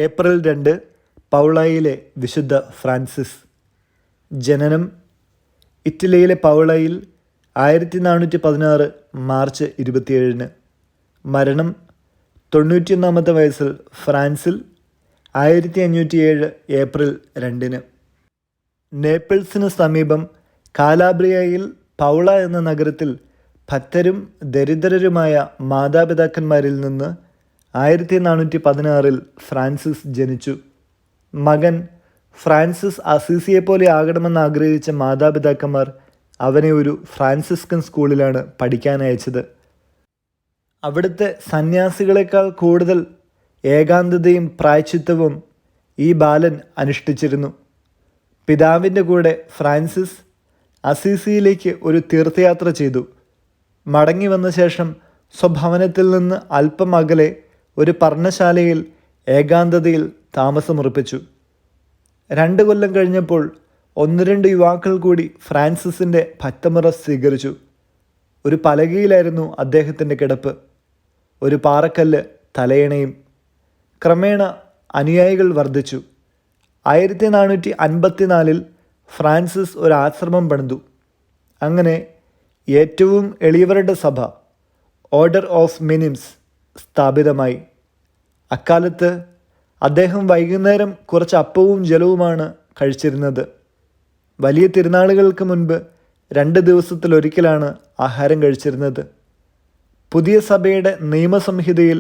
April 2 പൗളയിലെ വിശുദ്ധ Francis. ജനനം ഇറ്റലിയിലെ പൗളയിൽ 1416 മാർച്ച് 27. മരണം 91 വയസ്സിൽ ഫ്രാൻസിൽ 1507 ഏപ്രിൽ 2. നേപ്പിൾസിന് സമീപം കാലാബ്രിയയിൽ പൗള എന്ന നഗരത്തിൽ ഭക്തരും ദരിദ്രരുമായ മാതാപിതാക്കന്മാരിൽ നിന്ന് 1416 ഫ്രാൻസിസ് ജനിച്ചു. മകൻ ഫ്രാൻസിസ് അസീസിയെപ്പോലെ ആകണമെന്ന് ആഗ്രഹിച്ച മാതാപിതാക്കന്മാർ അവനെ ഒരു ഫ്രാൻസിസ്കൻ സ്കൂളിലാണ് പഠിക്കാനയച്ചത്. അവിടുത്തെ സന്യാസികളെക്കാൾ കൂടുതൽ ഏകാന്തതയും പ്രായശ്ചിത്തവും ഈ ബാലൻ അനുഷ്ഠിച്ചിരുന്നു. പിതാവിൻ്റെ കൂടെ ഫ്രാൻസിസ് അസീസിയിലേക്ക് ഒരു തീർത്ഥയാത്ര ചെയ്തു. മടങ്ങി വന്ന ശേഷം സ്വഭവനത്തിൽ നിന്ന് അല്പം അകലെ ഒരു പർണശാലയിൽ ഏകാന്തതയിൽ താമസമുറപ്പിച്ചു. 2 കൊല്ലം കഴിഞ്ഞപ്പോൾ 1-2 യുവാക്കൾ കൂടി ഫ്രാൻസിസിൻ്റെ ഭക്തമുറ സ്വീകരിച്ചു. ഒരു പലകയിലായിരുന്നു അദ്ദേഹത്തിൻ്റെ കിടപ്പ്, ഒരു പാറക്കല്ല് തലയണയും. ക്രമേണ അനുയായികൾ വർദ്ധിച്ചു. 1454 ഫ്രാൻസിസ് ഒരു ആശ്രമം പണിതു. അങ്ങനെ ഏറ്റവും എളിയവരുടെ സഭ, ഓർഡർ ഓഫ് മിനിംസ് സ്ഥാപിതമായി. അക്കാലത്ത് അദ്ദേഹം വൈകുന്നേരം കുറച്ച് അപ്പവും ജലവുമാണ് കഴിച്ചിരുന്നത്. വലിയ തിരുനാളുകൾക്ക് മുൻപ് 2 ദിവസത്തിലൊരിക്കലാണ് ആഹാരം കഴിച്ചിരുന്നത്. പുതിയ സഭയുടെ നിയമസംഹിതയിൽ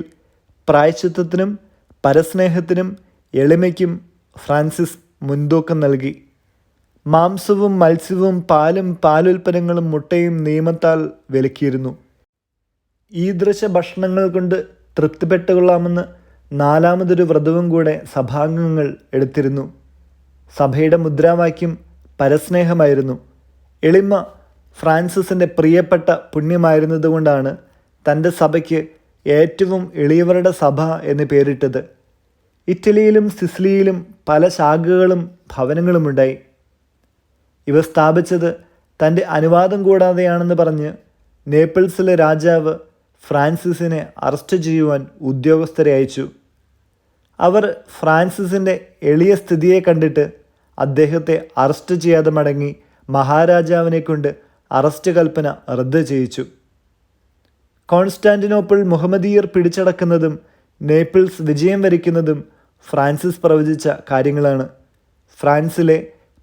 പ്രായശ്ചിത്തത്തിനും പരസ്നേഹത്തിനും എളിമയ്ക്കും ഫ്രാൻസിസ് മുൻതൂക്കം നൽകി. മാംസവും മത്സ്യവും പാലും പാലുൽപ്പന്നങ്ങളും മുട്ടയും നിയമത്താൽ വിലക്കിയിരുന്നു. ഈദൃശ ഭക്ഷണങ്ങൾ കൊണ്ട് തൃപ്തിപ്പെട്ടുകൊള്ളാമെന്ന് 4മതൊരു വ്രതവും കൂടെ സഭാംഗങ്ങൾ എടുത്തിരുന്നു. സഭയുടെ മുദ്രാവാക്യം പരസ്നേഹമായിരുന്നു. എളിമ ഫ്രാൻസിസിൻ്റെ പ്രിയപ്പെട്ട പുണ്യമായിരുന്നതുകൊണ്ടാണ് തൻ്റെ സഭയ്ക്ക് ഏറ്റവും എളിയവരുടെ സഭ എന്ന് പേരിട്ടത്. ഇറ്റലിയിലും സിസിലിയിലും പല ശാഖകളും ഭവനങ്ങളുമുണ്ടായി. ഇവ സ്ഥാപിച്ചത് തൻ്റെ അനുവാദം കൂടാതെയാണെന്ന് പറഞ്ഞ് നേപ്പിൾസിലെ രാജാവ് ഫ്രാൻസിസിനെ അറസ്റ്റ് ചെയ്യുവാൻ ഉദ്യോഗസ്ഥരെ അയച്ചു. അവർ ഫ്രാൻസിസിൻ്റെ എളിയ സ്ഥിതിയെ കണ്ടിട്ട് അദ്ദേഹത്തെ അറസ്റ്റ് ചെയ്യാതെ മടങ്ങി മഹാരാജാവിനെ കൊണ്ട് അറസ്റ്റ് കൽപ്പന റദ്ദ് ചെയ്യിച്ചു. കോൺസ്റ്റാന്റിനോപ്പിൾ മുഹമ്മദീയർ പിടിച്ചടക്കുന്നതും നേപ്പിൾസ് വിജയം വരിക്കുന്നതും ഫ്രാൻസിസ് പ്രവചിച്ച കാര്യങ്ങളാണ്. ഫ്രാൻസിലെ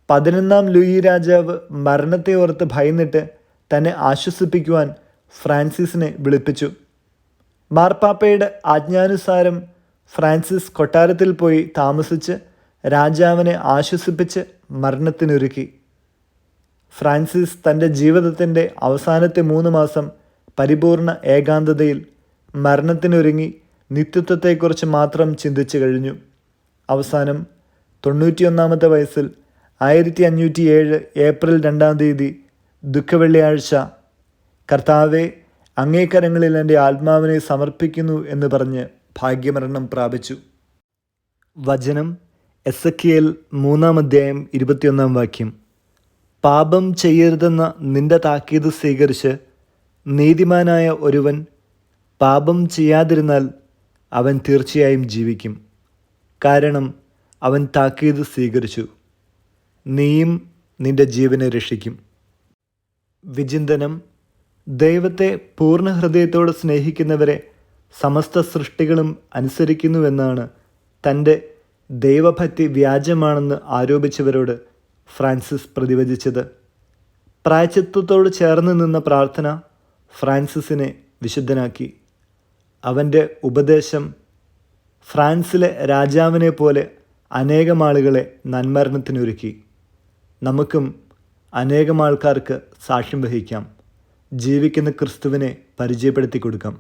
11-ാം ലൂയി രാജാവ് മരണത്തെ ഓർത്ത് ഭയന്നിട്ട് തന്നെ ആശ്വസിപ്പിക്കുവാൻ ഫ്രാൻസിസിനെ വിളിപ്പിച്ചു. മാർപ്പാപ്പയുടെ ആജ്ഞാനുസാരം ഫ്രാൻസിസ് കൊട്ടാരത്തിൽ പോയി താമസിച്ച് രാജാവിനെ ആശ്വസിപ്പിച്ച് മരണത്തിനൊരുക്കി. ഫ്രാൻസിസ് തൻ്റെ ജീവിതത്തിൻ്റെ അവസാനത്തെ 3 മാസം പരിപൂർണ ഏകാന്തതയിൽ മരണത്തിനൊരുങ്ങി നിത്യത്വത്തെക്കുറിച്ച് മാത്രം ചിന്തിച്ചു കഴിഞ്ഞു. അവസാനം 91 വയസ്സിൽ 1507 ഏപ്രിൽ 2 ദുഃഖവെള്ളിയാഴ്ച കർത്താവെ, അങ്ങേ കരങ്ങളിൽ എൻ്റെ ആത്മാവിനെ സമർപ്പിക്കുന്നു എന്ന് പറഞ്ഞ് ഭാഗ്യമരണം പ്രാപിച്ചു. വചനം എസെക്കിയേൽ 3-ാം 21-ാം വാക്യം. പാപം ചെയ്യരുതെന്ന നിന്റെ താക്കീത് സ്വീകരിച്ച് നീതിമാനായ ഒരുവൻ പാപം ചെയ്യാതിരുന്നാൽ അവൻ തീർച്ചയായും ജീവിക്കും. കാരണം അവൻ താക്കീത് സ്വീകരിച്ചു. നീയും നിന്റെ ജീവനെ രക്ഷിക്കും. വിചിന്തനം. ദൈവത്തെ പൂർണ്ണ ഹൃദയത്തോടെ സ്നേഹിക്കുന്നവരെ സമസ്ത സൃഷ്ടികളും അനുസരിക്കുന്നുവെന്നാണ് തൻ്റെ ദൈവഭക്തി വ്യാജമാണെന്ന് ആരോപിച്ചവരോട് ഫ്രാൻസിസ് പ്രതിവചിച്ചത്. പ്രായശ്ചിത്തത്തോട് ചേർന്ന് നിന്ന പ്രാർത്ഥന ഫ്രാൻസിസിനെ വിശുദ്ധനാക്കി. അവൻ്റെ ഉപദേശം ഫ്രാൻസിലെ രാജാവിനെ പോലെ അനേകം ആളുകളെ നന്മരണത്തിനൊരുക്കി. നമുക്കും അനേകം ആൾക്കാർക്ക് സാക്ഷ്യം വഹിക്കാം. ജീവിക്കുന്ന ക്രിസ്തുവിനെ പരിചയപ്പെടുത്തി കൊടുക്കാം.